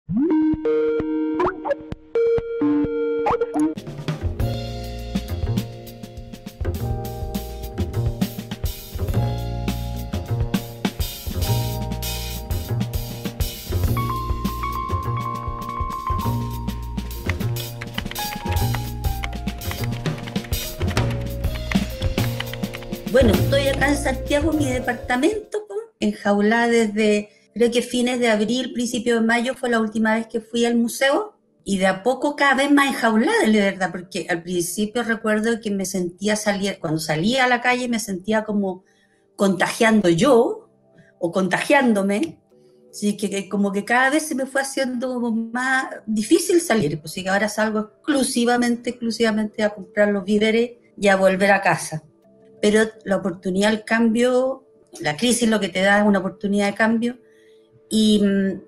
Bueno, estoy acá en Santiago, en mi departamento, po, enjaulada desde, creo que fines de abril, principio de mayo fue la última vez que fui al museo, y de a poco cada vez más enjaulada, de verdad, porque al principio recuerdo que me sentía salir, cuando salía a la calle me sentía como contagiando yo o contagiándome, así que como que cada vez se me fue haciendo como más difícil salir, pues sí que ahora salgo exclusivamente a comprar los víveres y a volver a casa. Pero la oportunidad al cambio, la crisis lo que te da es una oportunidad de cambio, y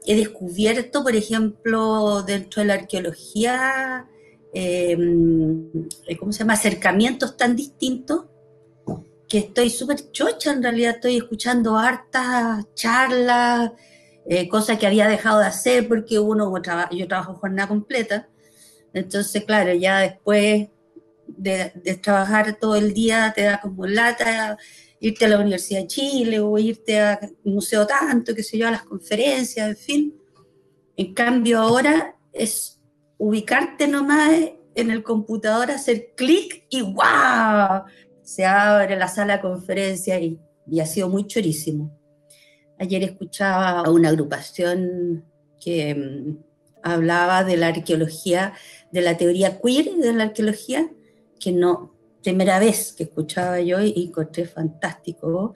he descubierto, por ejemplo, dentro de la arqueología, eh, ¿cómo se llama?, acercamientos tan distintos que estoy súper chocha. En realidad estoy escuchando hartas charlas, cosas que había dejado de hacer porque yo trabajo jornada completa, entonces claro, ya después de trabajar todo el día te da como lata irte a la Universidad de Chile o irte al museo tanto, qué sé yo, a las conferencias, en fin. En cambio ahora es ubicarte nomás en el computador, hacer clic y ¡wow! Se abre la sala de conferencias y ha sido muy chorísimo. Ayer escuchaba a una agrupación que hablaba de la arqueología, de la teoría queer de la arqueología, que no, primera vez que escuchaba yo y encontré fantástico.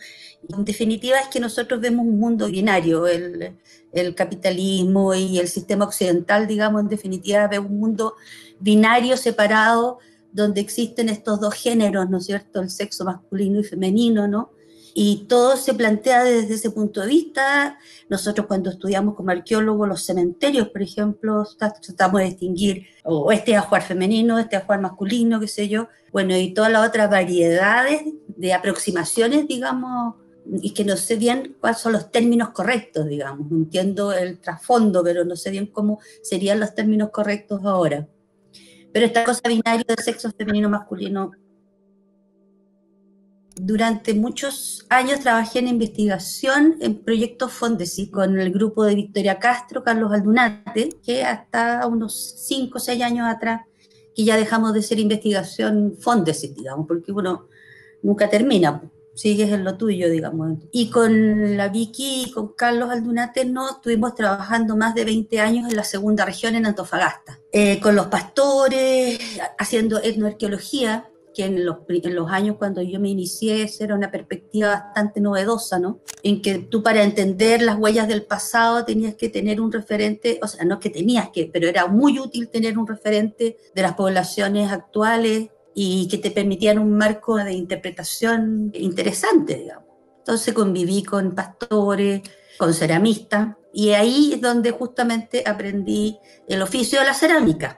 En definitiva es que nosotros vemos un mundo binario, el capitalismo y el sistema occidental, digamos, en definitiva ve un mundo binario separado donde existen estos dos géneros, ¿no es cierto?, el sexo masculino y femenino, ¿no? Y todo se plantea desde ese punto de vista. Nosotros cuando estudiamos como arqueólogos los cementerios, por ejemplo, tratamos de distinguir, o este ajuar femenino, este ajuar masculino, qué sé yo, bueno, y todas las otras variedades de aproximaciones, digamos, y que no sé bien cuáles son los términos correctos, digamos. Entiendo el trasfondo, pero no sé bien cómo serían los términos correctos ahora. Pero esta cosa binaria de sexo femenino masculino, durante muchos años trabajé en investigación en proyectos Fondesit con el grupo de Victoria Castro, Carlos Aldunate, que hasta unos 5 o 6 años atrás que ya dejamos de ser investigación Fondesit, digamos, porque uno nunca termina, sigues en lo tuyo, digamos. Y con la Vicky y con Carlos Aldunate no estuvimos trabajando más de 20 años en la segunda región, en Antofagasta, con los pastores, haciendo etnoarqueología, que en los años cuando yo me inicié era una perspectiva bastante novedosa, ¿no? En que tú para entender las huellas del pasado tenías que tener un referente, o sea, no es que tenías que, pero era muy útil tener un referente de las poblaciones actuales y que te permitían un marco de interpretación interesante, digamos. Entonces conviví con pastores, con ceramistas, y ahí es donde justamente aprendí el oficio de la cerámica.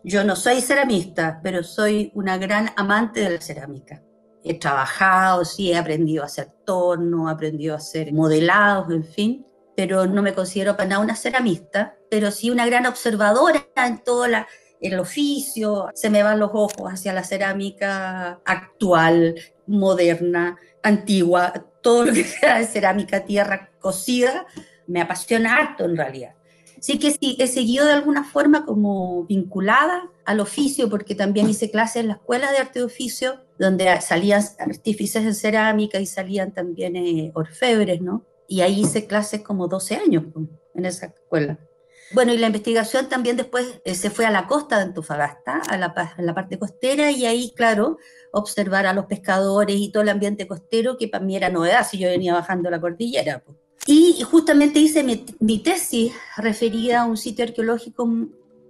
Yo no soy ceramista, pero soy una gran amante de la cerámica. He trabajado, sí, he aprendido a hacer torno, he aprendido a hacer modelados, en fin, pero no me considero para nada una ceramista, pero sí una gran observadora en todo el oficio. Se me van los ojos hacia la cerámica actual, moderna, antigua, todo lo que sea de cerámica, tierra cocida, me apasiona harto en realidad. Sí que sí, he seguido de alguna forma como vinculada al oficio, porque también hice clases en la Escuela de Arte de Oficio, donde salían artífices en cerámica y salían también orfebres, ¿no? Y ahí hice clases como 12 años en esa escuela. Bueno, y la investigación también después se fue a la costa de Antofagasta, a la parte costera, y ahí, claro, observar a los pescadores y todo el ambiente costero, que para mí era novedad si yo venía bajando la cordillera, pues. Y justamente hice mi tesis referida a un sitio arqueológico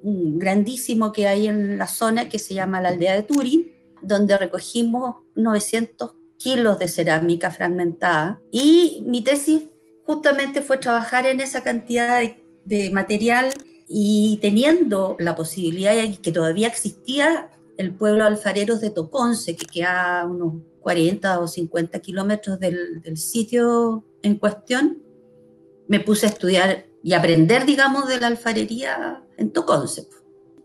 grandísimo que hay en la zona, que se llama la aldea de Turi, donde recogimos 900 kilos de cerámica fragmentada. Y mi tesis justamente fue trabajar en esa cantidad de material, y teniendo la posibilidad, que todavía existía el pueblo de alfareros de Toconce, que queda a unos 40 o 50 kilómetros del sitio en cuestión, me puse a estudiar y aprender, digamos, de la alfarería en Toconce.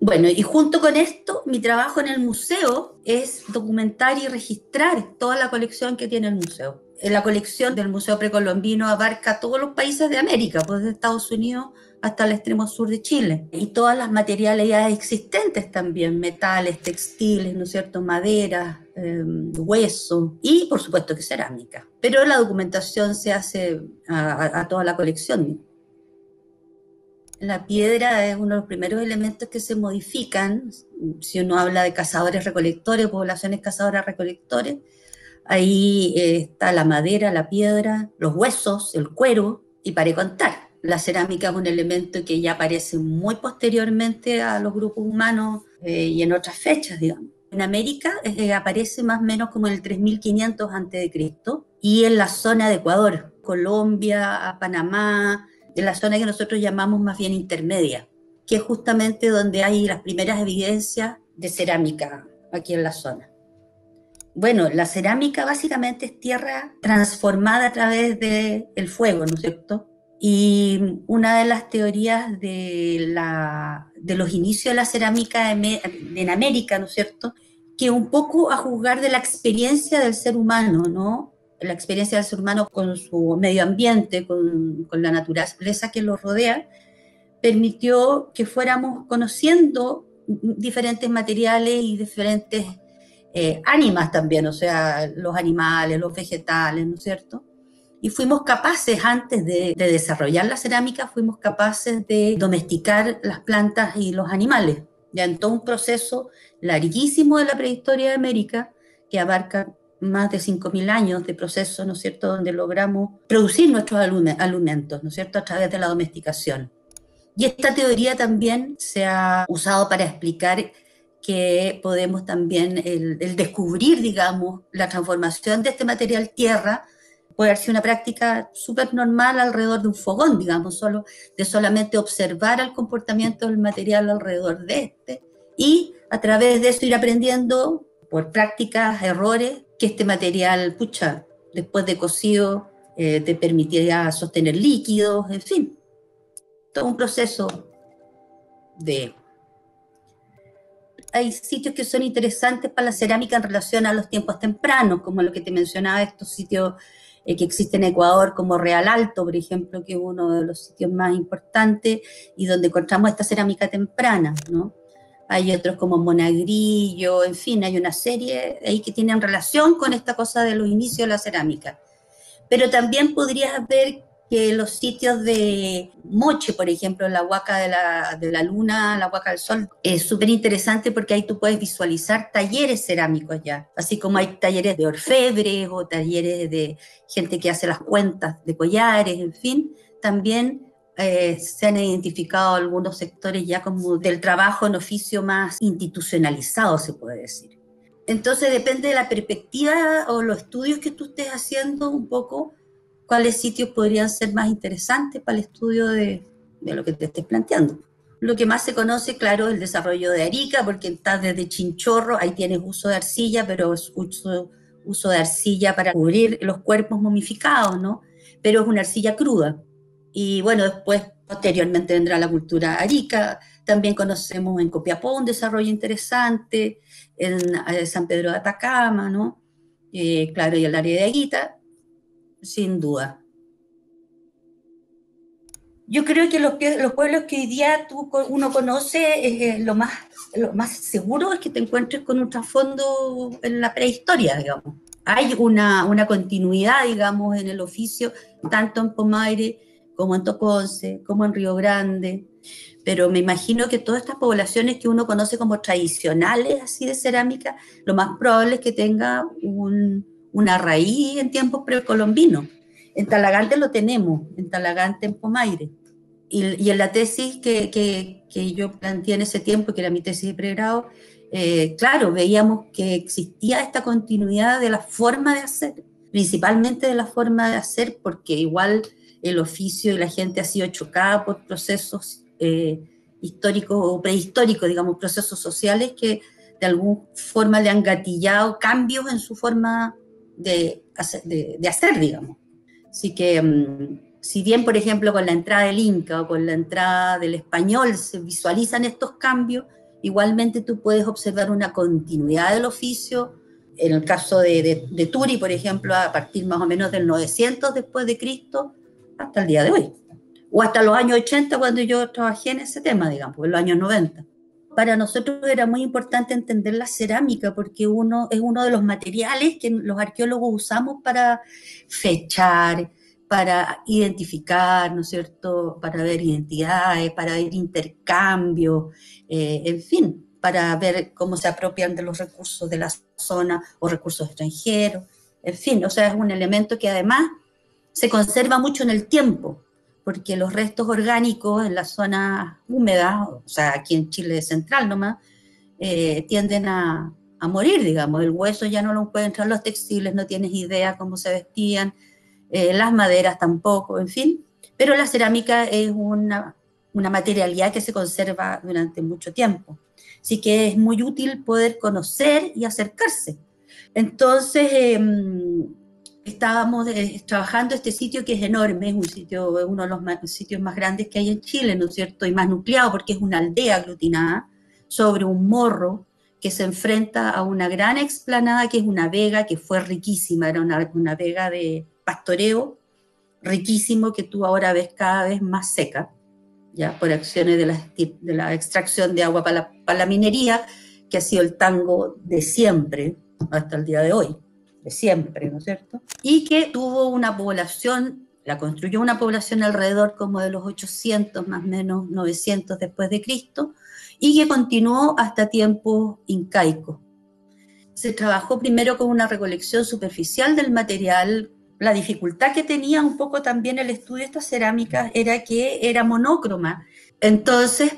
Bueno, y junto con esto, mi trabajo en el museo es documentar y registrar toda la colección que tiene el museo. La colección del Museo Precolombino abarca todos los países de América, pues desde Estados Unidos hasta el extremo sur de Chile. Y todas las materialidades existentes también, metales, textiles, ¿no es cierto?, madera, hueso y por supuesto que cerámica. Pero la documentación se hace a toda la colección. La piedra es uno de los primeros elementos que se modifican, si uno habla de cazadores-recolectores, poblaciones cazadoras-recolectores, ahí está la madera, la piedra, los huesos, el cuero, y para de contar. La cerámica es un elemento que ya aparece muy posteriormente a los grupos humanos y en otras fechas, digamos. En América aparece más o menos como en el 3500 a.C. y en la zona de Ecuador, Colombia, Panamá, de la zona que nosotros llamamos más bien intermedia, que es justamente donde hay las primeras evidencias de cerámica aquí en la zona. Bueno, la cerámica básicamente es tierra transformada a través del fuego, ¿no es cierto? Y una de las teorías de los inicios de la cerámica en América, ¿no es cierto?, que un poco a juzgar de la experiencia del ser humano, ¿no?, la experiencia del ser humano con su medio ambiente, con la naturaleza que lo rodea, permitió que fuéramos conociendo diferentes materiales y diferentes ánimas también, o sea, los animales, los vegetales, ¿no es cierto? Y fuimos capaces, antes de desarrollar la cerámica, fuimos capaces de domesticar las plantas y los animales, ya en todo un proceso larguísimo de la prehistoria de América, que abarca más de 5.000 años de proceso, ¿no es cierto?, donde logramos producir nuestros alimentos, ¿no es cierto?, a través de la domesticación. Y esta teoría también se ha usado para explicar que podemos también, el descubrir, digamos, la transformación de este material tierra, puede ser una práctica súper normal alrededor de un fogón, digamos, de solamente observar el comportamiento del material alrededor de este, y a través de eso ir aprendiendo por prácticas, errores, que este material, pucha, después de cocido, te permitirá sostener líquidos, en fin, todo un proceso de... Hay sitios que son interesantes para la cerámica en relación a los tiempos tempranos, como lo que te mencionaba, estos sitios que existen en Ecuador, como Real Alto, por ejemplo, que es uno de los sitios más importantes y donde encontramos esta cerámica temprana, ¿no? Hay otros como Monagrillo, en fin, hay una serie ahí que tienen relación con esta cosa de los inicios de la cerámica. Pero también podrías ver que los sitios de Moche, por ejemplo, la Huaca de la Luna, la Huaca del Sol, es súper interesante porque ahí tú puedes visualizar talleres cerámicos ya, así como hay talleres de orfebres o talleres de gente que hace las cuentas de collares, en fin, también se han identificado algunos sectores ya como del trabajo en oficio más institucionalizado, se puede decir. Entonces depende de la perspectiva o los estudios que tú estés haciendo un poco, cuáles sitios podrían ser más interesantes para el estudio de lo que te estés planteando. Lo que más se conoce, claro, es el desarrollo de Arica, porque está desde Chinchorro, ahí tienes uso de arcilla, pero es uso de arcilla para cubrir los cuerpos momificados, ¿no? Pero es una arcilla cruda. Y bueno, después, posteriormente vendrá la cultura Arica. También conocemos en Copiapó un desarrollo interesante, en San Pedro de Atacama, ¿no? Claro, y el área de Aguita, sin duda. Yo creo que los pueblos que hoy día uno conoce, lo más seguro es que te encuentres con un trasfondo en la prehistoria, digamos. Hay una continuidad, digamos, en el oficio, tanto en Pomaire como en Toconce, como en Río Grande, pero me imagino que todas estas poblaciones que uno conoce como tradicionales así de cerámica, lo más probable es que tenga una raíz en tiempos precolombinos. En Talagante lo tenemos, en Talagante, en Pomaire. Y en la tesis que yo planteé en ese tiempo, que era mi tesis de pregrado, claro, veíamos que existía esta continuidad de la forma de hacer, principalmente de la forma de hacer, porque igual el oficio y la gente ha sido chocada por procesos históricos o prehistóricos, digamos, procesos sociales que de alguna forma le han gatillado cambios en su forma de hacer, digamos. Así que si bien, por ejemplo, con la entrada del Inca o con la entrada del español se visualizan estos cambios, igualmente tú puedes observar una continuidad del oficio. En el caso de Turi, por ejemplo, a partir más o menos del 900 después de Cristo hasta el día de hoy. O hasta los años 80 cuando yo trabajé en ese tema, digamos, en los años 90. Para nosotros era muy importante entender la cerámica porque es uno de los materiales que los arqueólogos usamos para fechar, para identificar, ¿no es cierto?, para ver identidades, para ver intercambios, en fin, para ver cómo se apropian de los recursos de la zona o recursos extranjeros, en fin, o sea, es un elemento que además se conserva mucho en el tiempo, porque los restos orgánicos en las zonas húmedas, o sea, aquí en Chile central nomás, tienden a morir, digamos, el hueso ya no lo encuentran, los textiles no tienes idea cómo se vestían, las maderas tampoco, en fin, pero la cerámica es una materialidad que se conserva durante mucho tiempo. Así que es muy útil poder conocer y acercarse. Entonces, estábamos trabajando este sitio que es enorme, es uno de los sitios más grandes que hay en Chile, ¿no es cierto? Y más nucleado porque es una aldea aglutinada sobre un morro que se enfrenta a una gran explanada que es una vega que fue riquísima, era una vega de pastoreo riquísimo que tú ahora ves cada vez más seca, ya por acciones de la extracción de agua para la minería, que ha sido el tango de siempre hasta el día de hoy, de siempre, ¿no es cierto? Y que tuvo una población, la construyó una población alrededor como de los 800, más o menos 900 después de Cristo, y que continuó hasta tiempos incaicos. Se trabajó primero con una recolección superficial del material. La dificultad que tenía un poco también el estudio de estas cerámicas era que era monócroma. Entonces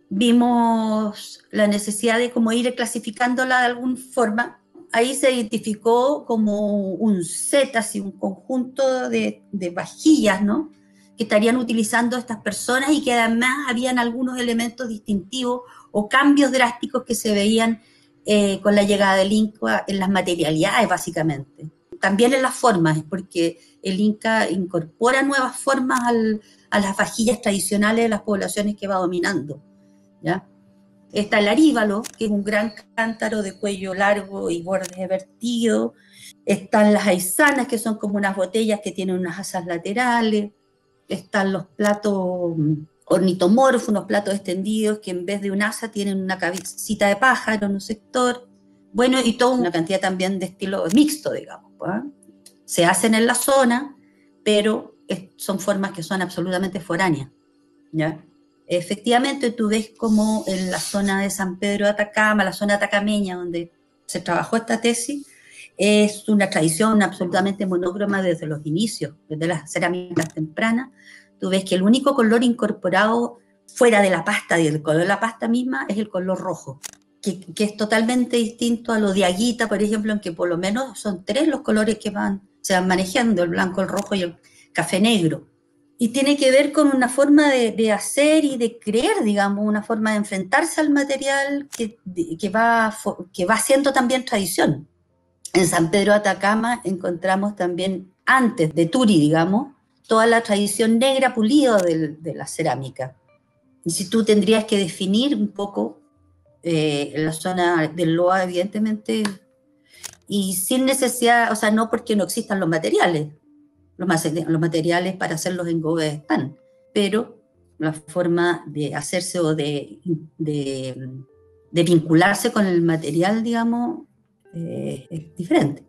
vimos la necesidad de como ir clasificándola de alguna forma. Ahí se identificó como un set, así un conjunto de vajillas, ¿no?, que estarían utilizando estas personas y que además habían algunos elementos distintivos o cambios drásticos que se veían con la llegada del Inca en las materialidades, básicamente. También en las formas, porque el Inca incorpora nuevas formas a las vajillas tradicionales de las poblaciones que va dominando, ¿ya? Está el aríbalo, que es un gran cántaro de cuello largo y bordes vertidos. Están las aizanas, que son como unas botellas que tienen unas asas laterales. Están los platos ornitomorfos, unos platos extendidos que en vez de un asa tienen una cabecita de pájaro en un sector. Bueno, y toda una cantidad también de estilo mixto, digamos, ¿eh? Se hacen en la zona, pero son formas que son absolutamente foráneas, ¿ya? Efectivamente, tú ves como en la zona de San Pedro de Atacama, la zona atacameña donde se trabajó esta tesis, es una tradición absolutamente monócroma desde los inicios, desde las cerámicas tempranas. Tú ves que el único color incorporado fuera de la pasta y del color de la pasta misma es el color rojo, que es totalmente distinto a lo de Aguita, por ejemplo, en que por lo menos son 3 los colores que se van manejando, el blanco, el rojo y el café negro. Y tiene que ver con una forma de hacer y de creer, digamos, una forma de enfrentarse al material que va siendo también tradición. En San Pedro de Atacama encontramos también, antes de Turi, digamos, toda la tradición negra pulida de la cerámica. Y si tú tendrías que definir un poco la zona del Loa, evidentemente, y sin necesidad, o sea, no porque no existan los materiales materiales para hacer los engobes están, pero la forma de hacerse o de vincularse con el material, digamos, es diferente.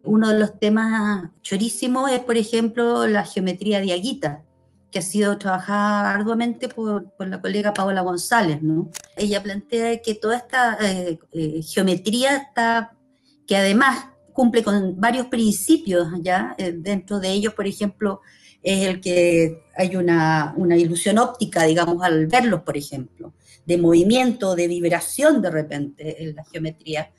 Uno de los temas chorísimos es, por ejemplo, la geometría de Aguita, que ha sido trabajada arduamente por la colega Paola González, ¿no? Ella plantea que toda esta geometría que además cumple con varios principios, ¿ya? Dentro de ellos, por ejemplo, es el que hay una ilusión óptica, digamos, al verlos, por ejemplo, de movimiento, de vibración de repente en la geometría.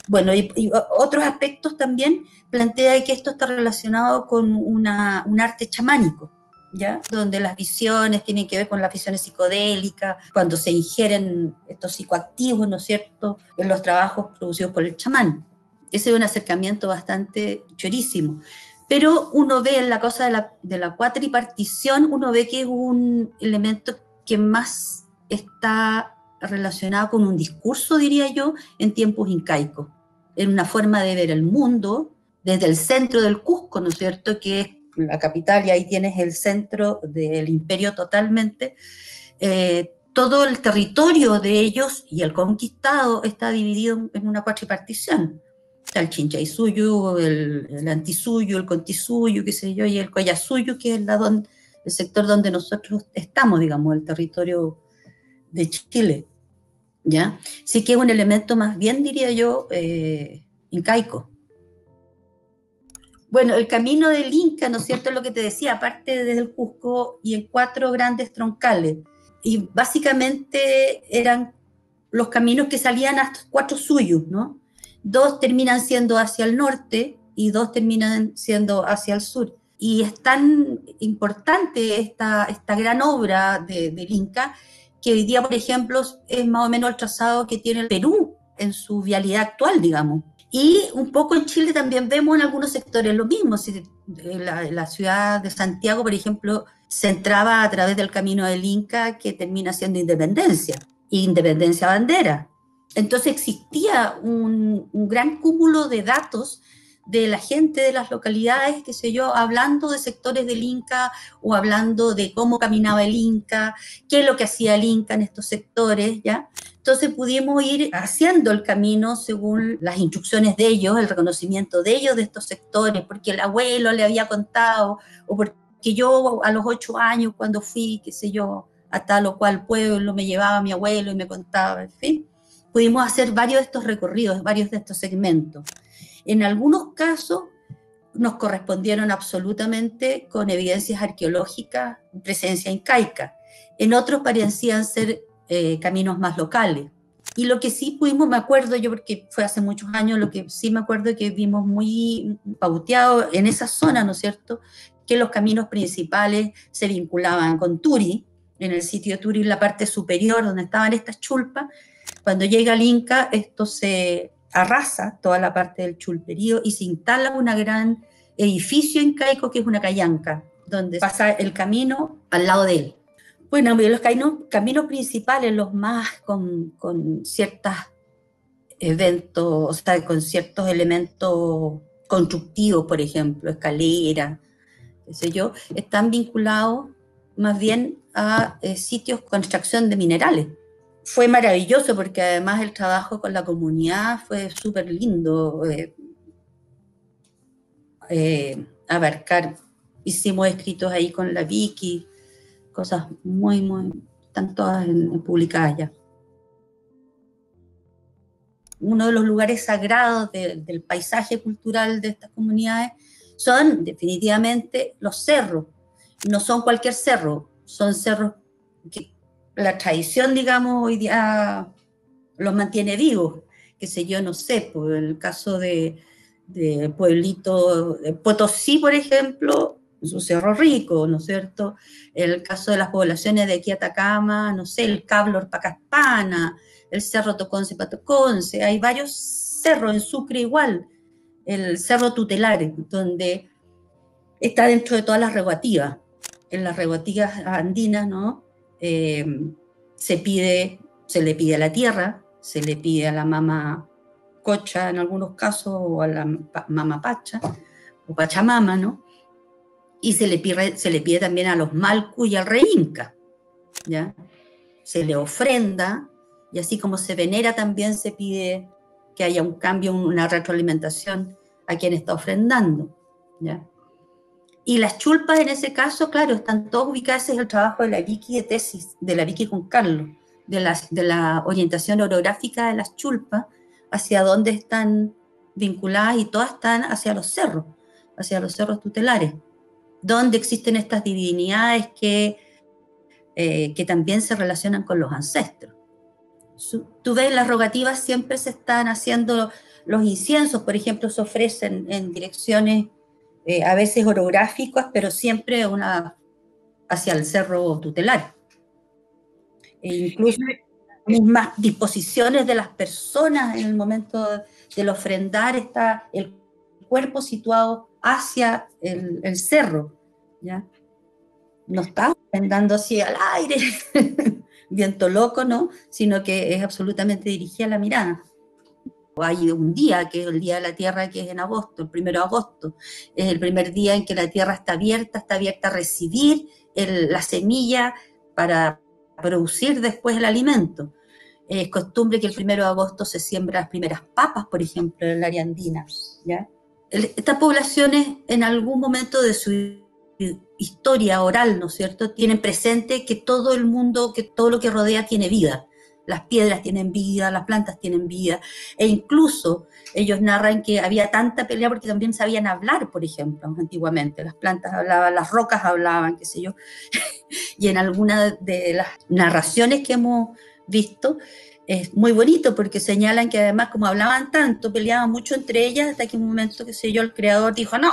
Bueno, y otros aspectos también plantea que esto está relacionado con un arte chamánico, ¿ya? Donde las visiones tienen que ver con las visiones psicodélicas, cuando se ingieren estos psicoactivos, ¿no es cierto?, en los trabajos producidos por el chamán. Ese es un acercamiento bastante chorísimo. Pero uno ve en la cosa de la cuatripartición, uno ve que es un elemento que más está relacionado con un discurso, diría yo, en tiempos incaicos, en una forma de ver el mundo desde el centro del Cusco, ¿no es cierto?, que es la capital, y ahí tienes el centro del imperio totalmente. Todo el territorio de ellos y el conquistado está dividido en una cuatripartición. Está el Chinchaysuyo, el Antisuyo, el Contisuyo, qué sé yo, y el Collasuyo, que es el sector donde nosotros estamos, digamos, el territorio de Chile, ¿ya? Sí que es un elemento más bien, diría yo, incaico. Bueno, el camino del Inca, ¿no es cierto?, es lo que te decía, aparte desde el Cusco y en 4 grandes troncales. Y básicamente eran los caminos que salían hasta 4 suyos, ¿no? 2 terminan siendo hacia el norte y 2 terminan siendo hacia el sur. Y es tan importante esta gran obra del Inca que hoy día, por ejemplo, es más o menos el trazado que tiene el Perú en su vialidad actual, digamos. Y un poco en Chile también vemos en algunos sectores lo mismo. Si la ciudad de Santiago, por ejemplo, se entraba a través del camino del Inca, que termina siendo Independencia, y Independencia Bandera. Entonces existía un gran cúmulo de datos de la gente de las localidades, qué sé yo, hablando de sectores del Inca o hablando de cómo caminaba el Inca, qué es lo que hacía el Inca en estos sectores, ¿ya? Entonces pudimos ir haciendo el camino según las instrucciones de ellos, el reconocimiento de ellos de estos sectores, porque el abuelo le había contado, o porque yo a los 8 años cuando fui, qué sé yo, a tal o cual pueblo, me llevaba mi abuelo y me contaba, en fin. Pudimos hacer varios de estos recorridos, varios de estos segmentos. En algunos casos nos correspondieron absolutamente con evidencias arqueológicas, presencia incaica. En otros parecían ser caminos más locales. Y lo que sí pudimos, me acuerdo yo, porque fue hace muchos años, lo que sí me acuerdo que vimos muy pauteado en esa zona, ¿no es cierto?, que los caminos principales se vinculaban con Turi, en el sitio de Turi, en la parte superior, donde estaban estas chulpas. Cuando llega el Inca, esto se arrasa, toda la parte del chulperío, y se instala un gran edificio incaico que es una callanca, donde pasa el camino al lado de él. Bueno, los caminos principales, los más con ciertos eventos, o sea, con ciertos elementos constructivos, por ejemplo, escaleras, qué sé yo, están vinculados más bien a sitios con extracción de minerales. Fue maravilloso porque además el trabajo con la comunidad fue súper lindo. Abarcar, hicimos escritos ahí con la Vicky, cosas muy, están todas publicadas ya. Uno de los lugares sagrados del paisaje cultural de estas comunidades son definitivamente los cerros. No son cualquier cerro, son cerros que la tradición, digamos, hoy día los mantiene vivos. Qué sé yo, no sé, por el caso de pueblito de Potosí, por ejemplo, su Cerro Rico, ¿no es cierto? El caso de las poblaciones de aquí a Atacama, no sé, el Cablor Pacaspana, el Cerro Toconce Patoconce, hay varios cerros en Sucre igual, el Cerro Tutelar, donde está dentro de todas las reguativas. En las reguativas andinas, ¿no? Se le pide a la tierra, se le pide a la mama cocha en algunos casos, o a la mama pacha, o pachamama, ¿no? Y se le pide también a los malcu y al rey Inca, ¿ya? Se le ofrenda, y así como se venera, también se pide que haya un cambio, una retroalimentación a quien está ofrendando, ¿ya? Y las chulpas en ese caso, claro, están todas ubicadas en el trabajo de la Vicky de tesis, de la Vicky con Carlos, de la orientación orográfica de las chulpas, hacia dónde están vinculadas, y todas están hacia los cerros tutelares, donde existen estas divinidades que también se relacionan con los ancestros. Tú ves, las rogativas siempre se están haciendo, los inciensos, por ejemplo, se ofrecen en direcciones a veces orográficas, pero siempre hacia el cerro tutelar. E incluso mismas disposiciones de las personas en el momento del ofrendar, está el cuerpo situado hacia el cerro, ¿ya? No está andando así al aire, viento loco, ¿no? Sino que es absolutamente dirigida la mirada. Hay un día, que es el Día de la Tierra, que es en agosto, el 1 de agosto. Es el primer día en que la Tierra está abierta a recibir la semilla para producir después el alimento. Es costumbre que el 1 de agosto se siembran las primeras papas, por ejemplo, en el área andina, ¿ya? Estas poblaciones en algún momento de su historia oral, ¿no es cierto?, tienen presente que todo el mundo, que todo lo que rodea tiene vida. Las piedras tienen vida, las plantas tienen vida, e incluso ellos narran que había tanta pelea porque también sabían hablar, por ejemplo, antiguamente. Las plantas hablaban, las rocas hablaban, qué sé yo, y en alguna de las narraciones que hemos visto, es muy bonito porque señalan que además como hablaban tanto, peleaban mucho entre ellas, hasta que un momento, qué sé yo, el creador dijo, no,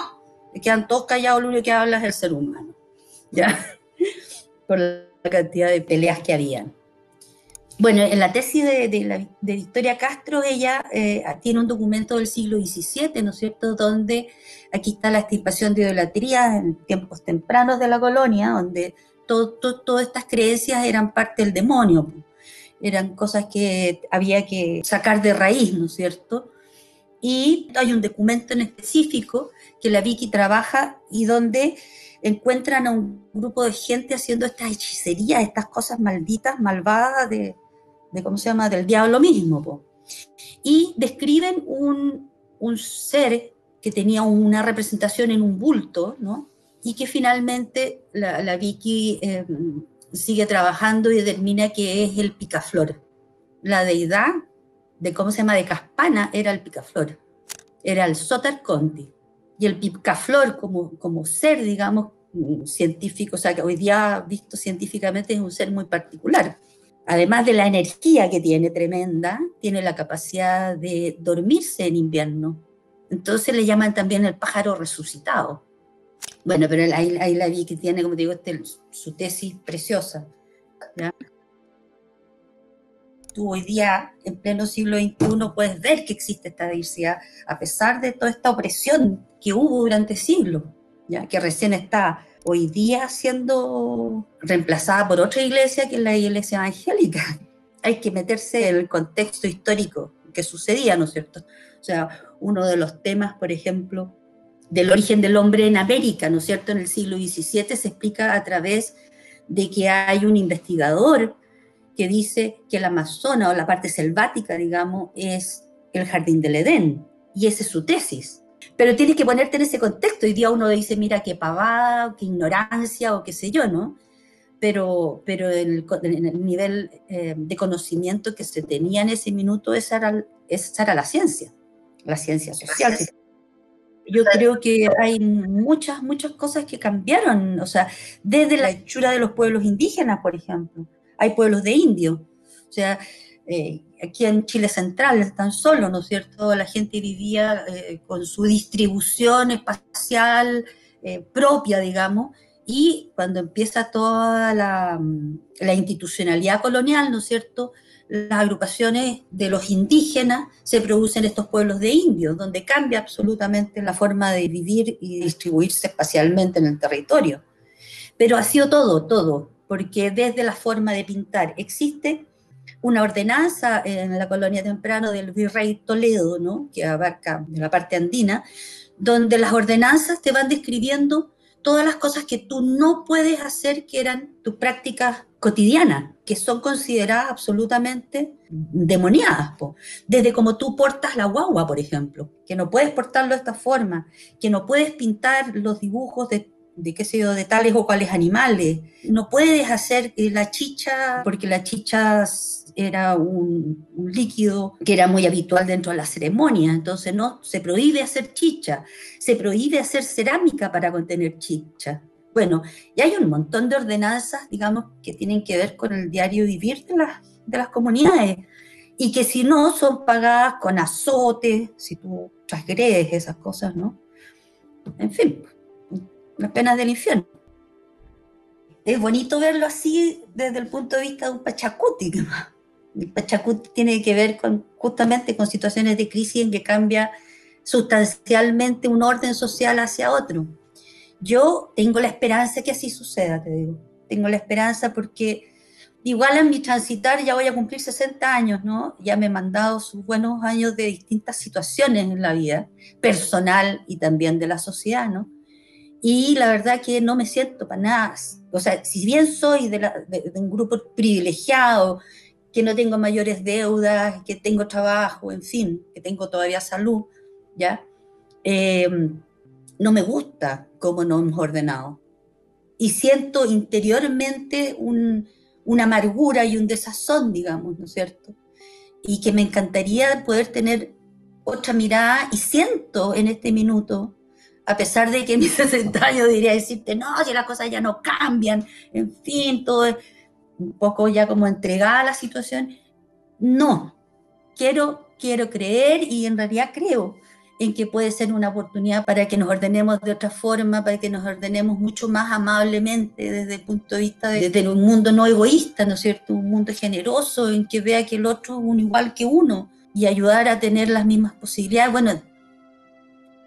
quedan todos callados, lo único que habla es el ser humano, ¿ya? Por la cantidad de peleas que habían. Bueno, en la tesis de Victoria Castro, ella tiene un documento del siglo XVII, ¿no es cierto?, donde aquí está la extirpación de idolatría en tiempos tempranos de la colonia, donde todas estas creencias eran parte del demonio, eran cosas que había que sacar de raíz, ¿no es cierto? Y hay un documento en específico que la Vicky trabaja y donde encuentran a un grupo de gente haciendo estas hechicerías, estas cosas malditas, malvadas de ¿cómo se llama?, del diablo mismo, po. Y describen un ser que tenía una representación en un bulto, ¿no? Y que finalmente la Vicky sigue trabajando y determina que es el picaflor. La deidad de, ¿cómo se llama?, de Caspana era el picaflor, era el Soter Conti. Y el picaflor como ser, digamos, científico, o sea, que hoy día visto científicamente es un ser muy particular. Además de la energía que tiene tremenda, tiene la capacidad de dormirse en invierno. Entonces le llaman también el pájaro resucitado. Bueno, pero ahí la vi que tiene, como te digo, su tesis preciosa, ¿ya? Tú hoy día, en pleno siglo XXI, puedes ver que existe esta diversidad, a pesar de toda esta opresión que hubo durante siglos, ¿ya? Que recién está hoy día siendo reemplazada por otra iglesia, que es la iglesia evangélica. Hay que meterse en el contexto histórico que sucedía, ¿no es cierto? O sea, uno de los temas, por ejemplo, del origen del hombre en América, ¿no es cierto?, en el siglo XVII se explica a través de que hay un investigador que dice que el Amazonas, o la parte selvática, digamos, es el jardín del Edén, y esa es su tesis. Pero tienes que ponerte en ese contexto. Hoy día uno dice, mira, qué pavada, qué ignorancia, o qué sé yo, ¿no? Pero en el nivel de conocimiento que se tenía en ese minuto, esa era la ciencia social. Yo creo que hay muchas cosas que cambiaron, o sea, desde la hechura de los pueblos indígenas, por ejemplo. Hay pueblos de indios, o sea, aquí en Chile Central tan solo, ¿no es cierto?, la gente vivía con su distribución espacial propia, digamos, y cuando empieza toda la institucionalidad colonial, ¿no es cierto?, las agrupaciones de los indígenas se producen estos pueblos de indios, donde cambia absolutamente la forma de vivir y distribuirse espacialmente en el territorio. Pero ha sido todo, porque desde la forma de pintar existe una ordenanza en la colonia temprano del virrey Toledo, ¿no?, que abarca la parte andina, donde las ordenanzas te van describiendo todas las cosas que tú no puedes hacer, que eran tus prácticas cotidianas, que son consideradas absolutamente demoniadas, po. Desde como tú portas la guagua, por ejemplo, que no puedes portarlo de esta forma, que no puedes pintar los dibujos de qué sé yo, de tales o cuales animales, no puedes hacer la chicha, porque la chicha era un líquido que era muy habitual dentro de la ceremonia, entonces no, se prohíbe hacer chicha, se prohíbe hacer cerámica para contener chicha. Bueno, y hay un montón de ordenanzas, digamos, que tienen que ver con el diario vivir de las comunidades, y que si no, son pagadas con azotes, si tú transgredes esas cosas, ¿no? En fin, las penas del infierno. Es bonito verlo así desde el punto de vista de un Pachacuti. El Pachacuti tiene que ver justamente con situaciones de crisis en que cambia sustancialmente un orden social hacia otro. Yo tengo la esperanza que así suceda, te digo. Tengo la esperanza porque igual en mi transitar ya voy a cumplir 60 años, ¿no? Ya me he mandado sus buenos años de distintas situaciones en la vida, personal y también de la sociedad, ¿no? Y la verdad que no me siento para nada, o sea, si bien soy de un grupo privilegiado, que no tengo mayores deudas, que tengo trabajo, en fin, que tengo todavía salud, ¿ya? Eh, no me gusta cómo nos hemos ordenado. Y siento interiormente una amargura y un desazón, digamos, ¿no es cierto? Y que me encantaría poder tener otra mirada y siento en este minuto, a pesar de que mis 60 años diría decirte, no, si las cosas ya no cambian, en fin, todo es un poco ya como entregada a la situación, no, quiero creer y en realidad creo en que puede ser una oportunidad para que nos ordenemos de otra forma, para que nos ordenemos mucho más amablemente desde el punto de vista de un mundo no egoísta, ¿no es cierto? Un mundo generoso en que vea que el otro es un igual que uno y ayudar a tener las mismas posibilidades. Bueno,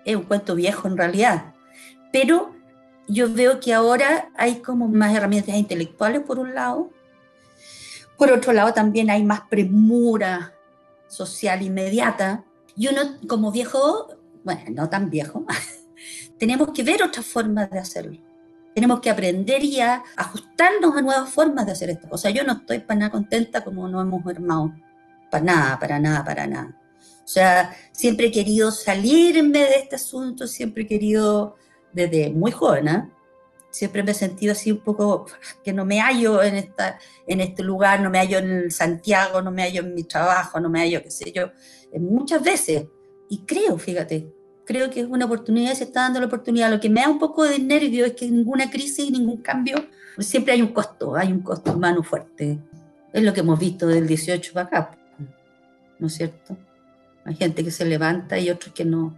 es un cuento viejo en realidad, pero yo veo que ahora hay como más herramientas intelectuales por un lado, por otro lado también hay más premura social inmediata, y uno como viejo, bueno, no tan viejo, tenemos que ver otras formas de hacerlo. Tenemos que aprender y a ajustarnos a nuevas formas de hacer esto. O sea, yo no estoy para nada contenta como nos hemos armado. Para nada, para nada, para nada. O sea, siempre he querido salirme de este asunto, siempre he querido, desde muy joven, ¿eh? Siempre me he sentido así un poco que no me hallo en este lugar, no me hallo en Santiago, no me hallo en mi trabajo, no me hallo, qué sé yo, muchas veces. Y creo, fíjate, creo que es una oportunidad, se está dando la oportunidad. Lo que me da un poco de nervio es que ninguna crisis, ningún cambio, pues siempre hay un costo humano fuerte. Es lo que hemos visto del 18 para acá, ¿no es cierto? Hay gente que se levanta y otros que no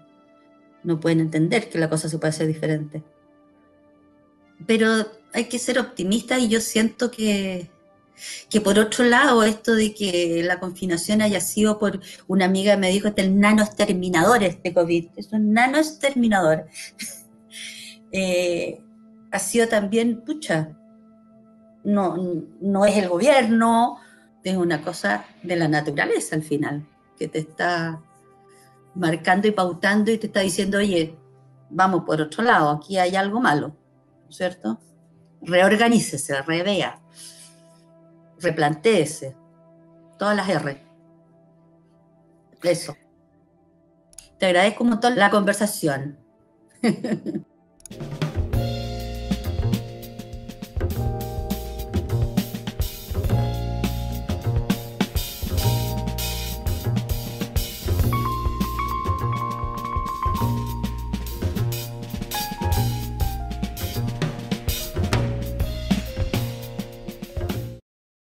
pueden entender que la cosa se puede hacer diferente. Pero hay que ser optimista y yo siento que por otro lado, esto de que la confinación haya sido por una amiga me dijo, este el nano exterminador este COVID, es un nano exterminador. Ha sido también, pucha, no, no es el gobierno, es una cosa de la naturaleza al final, que te está marcando y pautando y te está diciendo, oye, vamos por otro lado, aquí hay algo malo, ¿cierto? Reorganícese, revea, replantéese, todas las R. Eso. Te agradezco un montón la conversación.